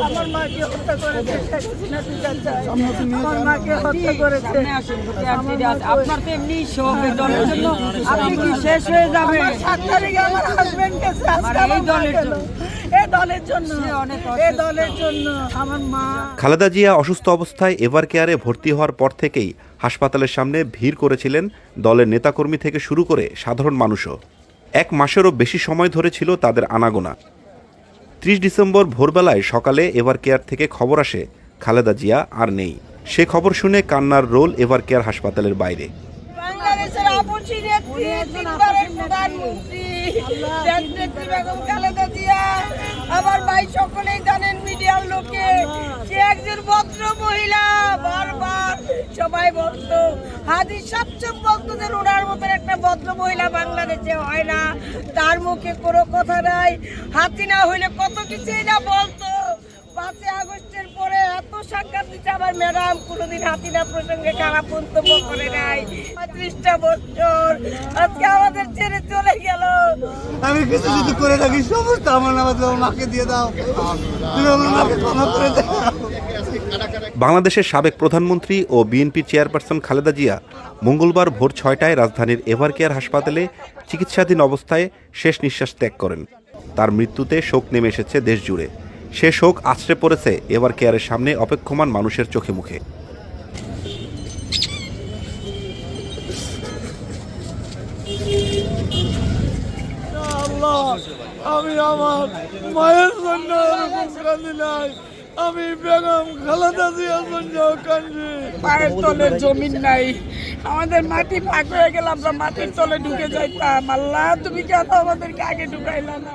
আমার মাকে হত্যা করেছে শেখ হাসিনা, বিচার চাই। আমার মাকে হত্যা করেছে। আপনার তো এমনি শোক, এই দলের জন্য আপনি কি শেষ হয়ে যাবে? আমার 7 তারিখে আমার হাজবেন্ড গেছে, আজকে আমার মা গেল। এই দলের জন্য, এই দলের জন্য আমার মা। খালেদা জিয়া অসুস্থ অবস্থায় এভার কেয়ারে ভর্তি হওয়ার পর থেকেই হাসপাতালের সামনে ভিড় করেছিলেন দলের নেতাকর্মী থেকে শুরু করে সাধারণ মানুষও। 1 মাসেরও বেশি সময় ধরে ছিল তাদের আনাগোনা। 30 ডিসেম্বর ভোরবেলায় সকালে এভার কেয়ার থেকে খবর আসে খালেদা জিয়া আর নেই। সে খবর শুনে কান্নার রোল এভার কেয়ার হাসপাতালের বাইরে। বাংলাদেশের আপসী নেত্রী, তিনবারের প্রধানমন্ত্রী দেশনেত্রী বেগম খালেদা জিয়া, আমার ভাই সকলেই জানেন, মিডিয়ার লোকে, সে একজন ভদ্র মহিলা। বারবার সবাই বলতো, হাজি সবচেয়ে বলতো যে ওনার মতন একটা ভদ্র মহিলা বাংলাদেশে হয় না, তার মুখে কোনো কথা নাই। হাসিনা হইলে কত কিছুই না বলতো। 5 আগস্টের পরে এত সাক্ষাৎ দিচ্ছে আমার ম্যাডাম, কোনোদিন হাসিনা প্রসঙ্গে খারাপ মন্তব্য করে নাই। 35টা বছর আজকে আমাদের ছেড়ে চলে গেল। আমি কিছু যদি করে থাকি সমস্ত আমার নামে মাকে দিয়ে দাও, তুমি আমার মাকে ক্ষমা করে দাও। বাংলাদেশের সাবেক প্রধানমন্ত্রী ও বিএনপি চেয়ারপারসন খালেদা জিয়া মঙ্গলবার ভোর 6টায় রাজধানীর এভার কেয়ার হাসপাতালে চিকিৎসাধীন অবস্থায় শেষ নিঃশ্বাস ত্যাগ করেন। তার মৃত্যুতে শোক নেমে এসেছে দেশ জুড়ে। সে শোক আছড়ে পড়েছে এভার কেয়ারের সামনে অপেক্ষমান মানুষের চোখে মুখে। আমি আমার মায়ের জন্য এরকম কাঁদি নাই, আমি বেগম খালেদা জিয়ার জন্য কাঁদি। পায়ের তলে জমিন নাই, আমাদের মাটি ফাঁক হয়ে গেল, আমরা মাটির তলে ঢুকে যাইতাম। আল্লাহ, তুমি কেন আমাদেরকে আগে ঢুকাইলা না?